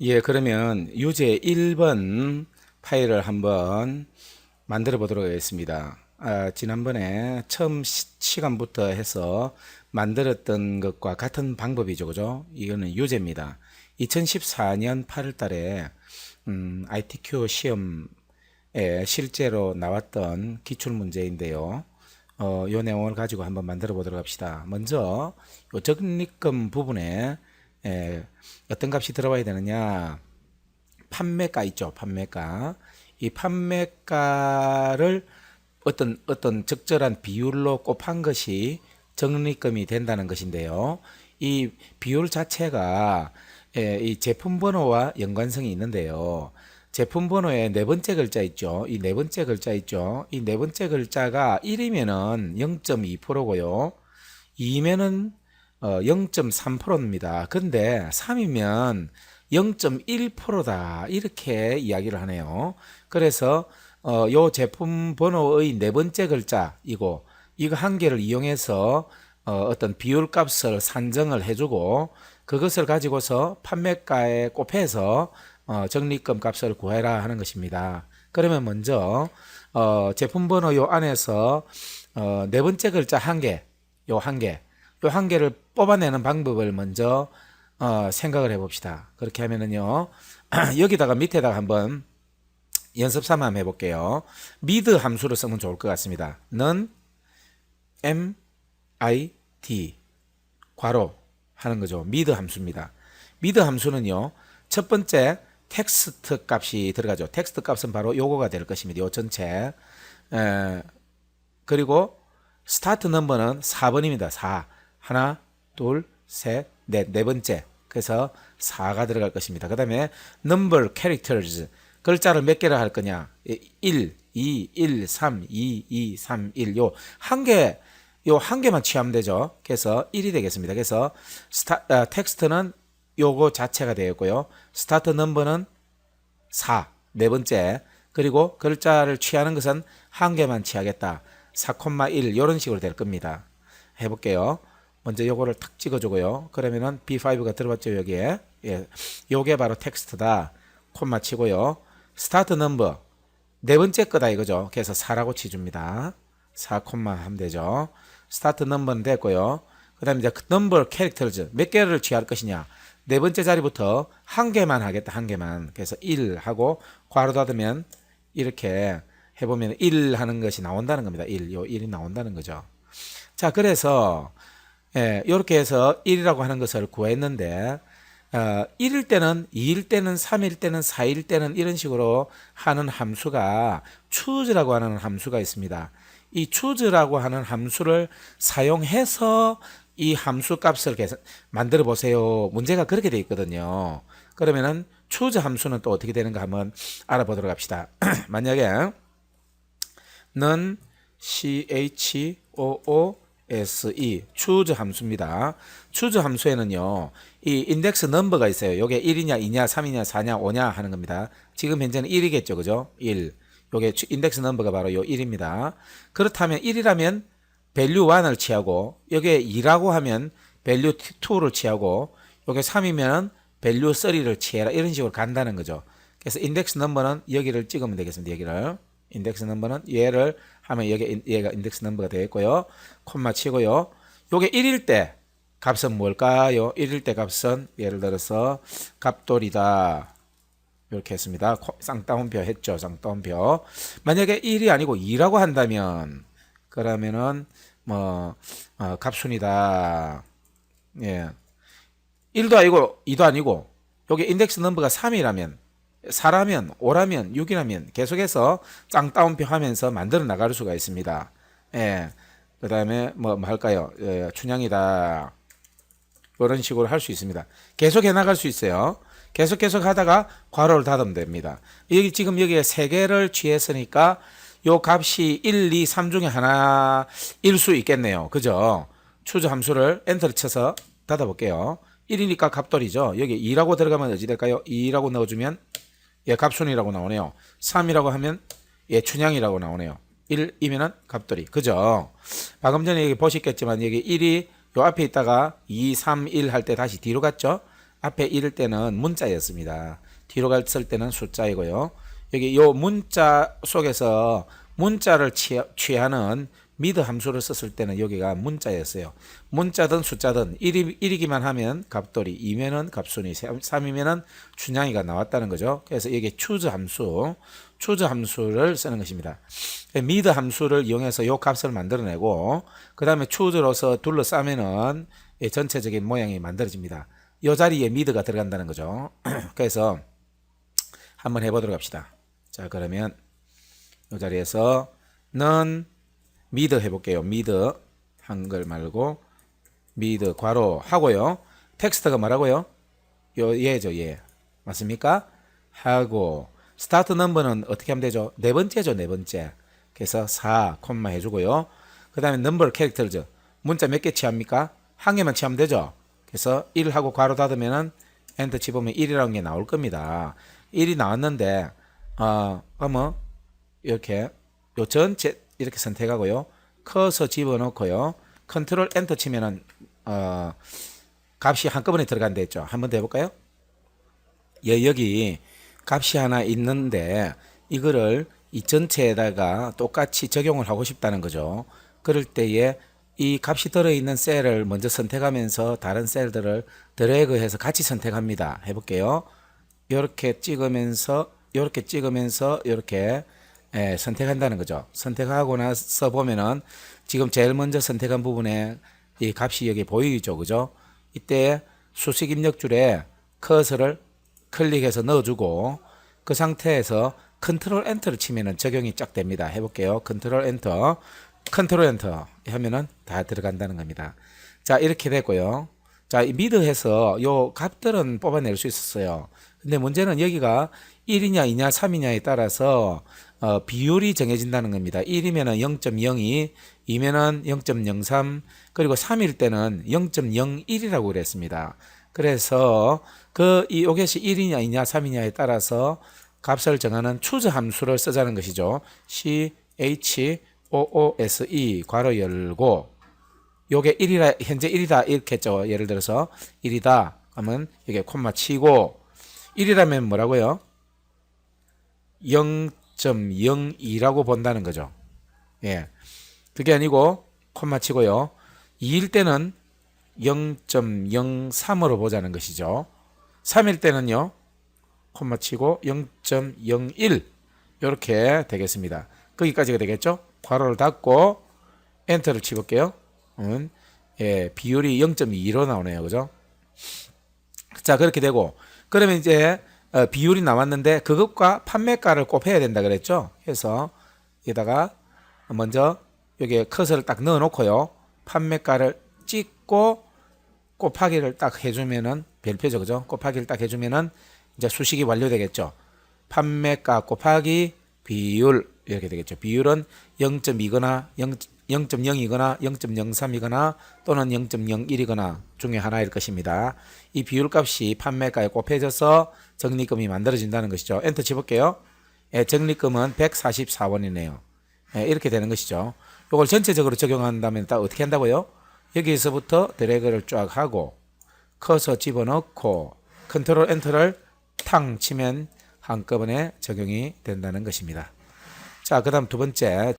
예, 그러면 유제 1번 파일을 한번 만들어 보도록 하겠습니다. 지난번에 처음 시간부터 해서 만들었던 것과 같은 방법이죠. 그죠? 이거는 유제입니다. 2014년 8월 달에 ITQ 시험에 실제로 나왔던 기출 문제인데요. 요 내용을 가지고 한번 만들어 보도록 합시다. 먼저 요 적립금 부분에 어떤 값이 들어와야 되느냐? 판매가 있죠. 판매가. 이 판매가를 어떤 적절한 비율로 곱한 것이 적립금이 된다는 것인데요. 이 비율 자체가 이 제품 번호와 연관성이 있는데요. 제품 번호에 네 번째 글자 있죠. 이 네 번째 글자 있죠. 이 네 번째 글자가 1이면은 0.2%고요. 2면은 0.3%입니다. 근데 3이면 0.1%다. 이렇게 이야기를 하네요. 그래서 요 제품 번호의 네 번째 글자 이거 한 개를 이용해서 어떤 비율 값을 산정을 해주고 그것을 가지고서 판매가에 곱해서 적립금 값을 구해라 하는 것입니다. 그러면 먼저 제품 번호 요 안에서 네 번째 글자 한 개, 요 한 개를 뽑아내는 방법을 먼저 생각을 해봅시다. 그렇게 하면은요, 여기다가 밑에다가 한번 연습 삼아 한번 해볼게요. 미드 함수를 쓰면 좋을 것 같습니다. 는 MID 괄호 하는 거죠. 미드 함수입니다. 미드 함수는요, 첫 번째 텍스트 값이 들어가죠. 텍스트 값은 바로 요거가 될 것입니다. 요 전체. 그리고 스타트 넘버는 4번입니다. 4. 하나, 둘, 셋, 넷. 네 번째. 그래서 4가 들어갈 것입니다. 그 다음에 number characters. 글자를 몇 개를 할 거냐? 1, 2, 1, 3, 2, 2, 3, 1. 요 한 개만 취하면 되죠. 그래서 1이 되겠습니다. 그래서 텍스트는 요거 자체가 되겠고요. 스타트 넘버는 4. 네 번째. 그리고 글자를 취하는 것은 한 개만 취하겠다. 4,1 이런 식으로 될 겁니다. 해볼게요. 먼저 요거를 탁 찍어주고요. 그러면은 B5가 들어왔죠. 여기에. 예, 요게 바로 텍스트다. 콤마 치고요. 스타트 넘버 네 번째 거다 이거죠. 그래서 4라고 치줍니다. 4 콤마 하면 되죠. 스타트 넘버는 됐고요. 그 다음에 이제 넘버 캐릭터즈 몇 개를 취할 것이냐. 네 번째 자리부터 한 개만 하겠다. 한 개만. 그래서 1 하고 괄호 닫으면 이렇게 해보면 1 하는 것이 나온다는 겁니다. 1. 요 1이 나온다는 거죠. 자, 그래서 이렇게 해서 1이라고 하는 것을 구했는데 1일 때는 2일 때는 3일 때는 4일 때는 이런 식으로 하는 함수가 choose라고 하는 함수가 있습니다. 이 choose라고 하는 함수를 사용해서 이 함수 값을 만들어 보세요. 문제가 그렇게 되어 있거든요. 그러면은 choose 함수는 또 어떻게 되는가 한번 알아보도록 합시다. 만약에 는 choose choose 함수입니다. choose 함수에는요, 이 인덱스 넘버가 있어요. 요게 1이냐, 2냐, 3이냐, 4냐, 5냐 하는 겁니다. 지금 현재는 1이겠죠. 그죠? 1. 요게 인덱스 넘버가 바로 요 1입니다. 그렇다면 1이라면 value 1을 취하고, 요게 2라고 하면 value 2를 취하고, 요게 3이면 value 3를 취해라. 이런 식으로 간다는 거죠. 그래서 인덱스 넘버는 여기를 찍으면 되겠습니다. 여기를. 인덱스 넘버는 얘를 하면 얘가 인덱스 넘버가 되겠고요. 콤마 치고요. 요게 1일 때 값은 뭘까요? 1일 때 값은 예를 들어서 갑돌이다. 이렇게 했습니다. 쌍따옴표 했죠. 쌍따옴표. 만약에 1이 아니고 2라고 한다면 그러면은 갑순이다. 예. 1도 아니고 2도 아니고 요게 인덱스 넘버가 3이라면 4라면 5라면 6이라면 계속해서 짱따옴표 하면서 만들어 나갈 수가 있습니다. 예. 그 다음에 뭐 할까요? 예, 춘향이다. 이런 식으로 할 수 있습니다. 계속 해 나갈 수 있어요. 계속 하다가 괄호를 닫으면 됩니다. 지금 여기에 세 개를 취했으니까 요 값이 1, 2, 3 중에 하나일 수 있겠네요. 그죠? 추저 함수를 엔터를 쳐서 닫아 볼게요. 1이니까 갑돌이죠. 여기 2라고 들어가면 어찌 될까요? 2라고 넣어주면 예, 갑순이라고 나오네요. 3이라고 하면 예, 춘향이라고 나오네요. 1이면은 갑돌이. 그죠? 방금 전에 여기 보셨겠지만 여기 1이 요 앞에 있다가 2, 3, 1 할 때 다시 뒤로 갔죠? 앞에 1일 때는 문자였습니다. 뒤로 갔을 때는 숫자이고요. 여기 요 문자 속에서 문자를 취하는 미드 함수를 썼을 때는 여기가 문자였어요. 문자든 숫자든 1이기만 하면 값돌이, 2면은 값순이, 3이면은 춘향이가 나왔다는 거죠. 그래서 이게 choose 함수를 쓰는 것입니다. 미드 함수를 이용해서 요 값을 만들어내고 그 다음에 choose로서 둘러싸면은 전체적인 모양이 만들어집니다. 이 자리에 미드가 들어간다는 거죠. 그래서 한번 해보도록 합시다. 자, 그러면 이 자리에서 는 미드 해볼게요. 미드 한글 말고 미드 괄호 하고요. 텍스트가 뭐라고요? 얘죠, 얘. 맞습니까? 하고 스타트 넘버는 어떻게 하면 되죠? 네 번째죠, 네 번째. 그래서 4, 콤마 해주고요. 그 다음에 넘버 캐릭터즈 문자 몇 개 취합니까? 한 개만 취하면 되죠. 그래서 1하고 괄호 닫으면은 엔터 집으면 1이라는 게 나올 겁니다. 1이 나왔는데 그러면 이렇게 요 전체 이렇게 선택하고요. 커서 집어넣고요. 컨트롤 엔터 치면은 값이 한꺼번에 들어간다 했죠. 한번 더 해볼까요? 여기 값이 하나 있는데 이거를 이 전체에다가 똑같이 적용을 하고 싶다는 거죠. 그럴 때에 이 값이 들어있는 셀을 먼저 선택하면서 다른 셀들을 드래그해서 같이 선택합니다. 해볼게요. 이렇게 찍으면서 이렇게 선택한다는 거죠. 선택하고 나서 보면은 지금 제일 먼저 선택한 부분에 이 값이 여기 보이죠. 그죠? 이때 수식 입력줄에 커서를 클릭해서 넣어주고 그 상태에서 컨트롤 엔터를 치면은 적용이 쫙 됩니다. 해볼게요. 컨트롤 엔터 하면은 다 들어간다는 겁니다. 자, 이렇게 됐고요. 자, 이 미드해서 요 값들은 뽑아낼 수 있었어요. 근데 문제는 여기가 1이냐 2냐 3이냐에 따라서 비율이 정해진다는 겁니다. 1이면은 0.02, 2면은 0.03, 그리고 3일 때는 0.01이라고 그랬습니다. 그래서 요것이 1이냐 2냐 3이냐에 따라서 값을 정하는 choose 함수를 쓰자는 것이죠. choose 괄호 열고 요게 1이라 현재 1이다 이렇게 했죠. 예를 들어서 1이다 하면 여기 콤마 치고 1이라면 뭐라고요? 0.02라고 본다는 거죠. 예. 그게 아니고 콤마 치고요. 2일 때는 0.03으로 보자는 것이죠. 3일 때는요. 콤마 치고 0.01 이렇게 되겠습니다. 거기까지가 되겠죠? 괄호를 닫고 엔터를 치볼게요. 비율이 0.2로 나오네요. 그죠? 자, 그렇게 되고 그러면 이제 비율이 나왔는데 그것과 판매가를 곱해야 된다 그랬죠. 그래서 여기다가 먼저 여기에 커서를 딱 넣어 놓고요. 판매가를 찍고 곱하기를 딱 해주면은 별표죠. 그죠? 곱하기를 딱 해주면은 이제 수식이 완료되겠죠. 판매가 곱하기 비율 이렇게 되겠죠. 비율은 0.2거나 0.0이거나 0.03이거나 또는 0.01이거나 중에 하나일 것입니다. 이 비율값이 판매가에 곱해져서 적립금이 만들어진다는 것이죠. 엔터 쳐볼게요. 적립금은 144원이네요. 이렇게 되는 것이죠. 이걸 전체적으로 적용한다면 딱 어떻게 한다고요? 여기서부터 드래그를 쫙 하고 커서 집어넣고 컨트롤 엔터를 탕 치면 한꺼번에 적용이 된다는 것입니다. 자, 그 다음 두 번째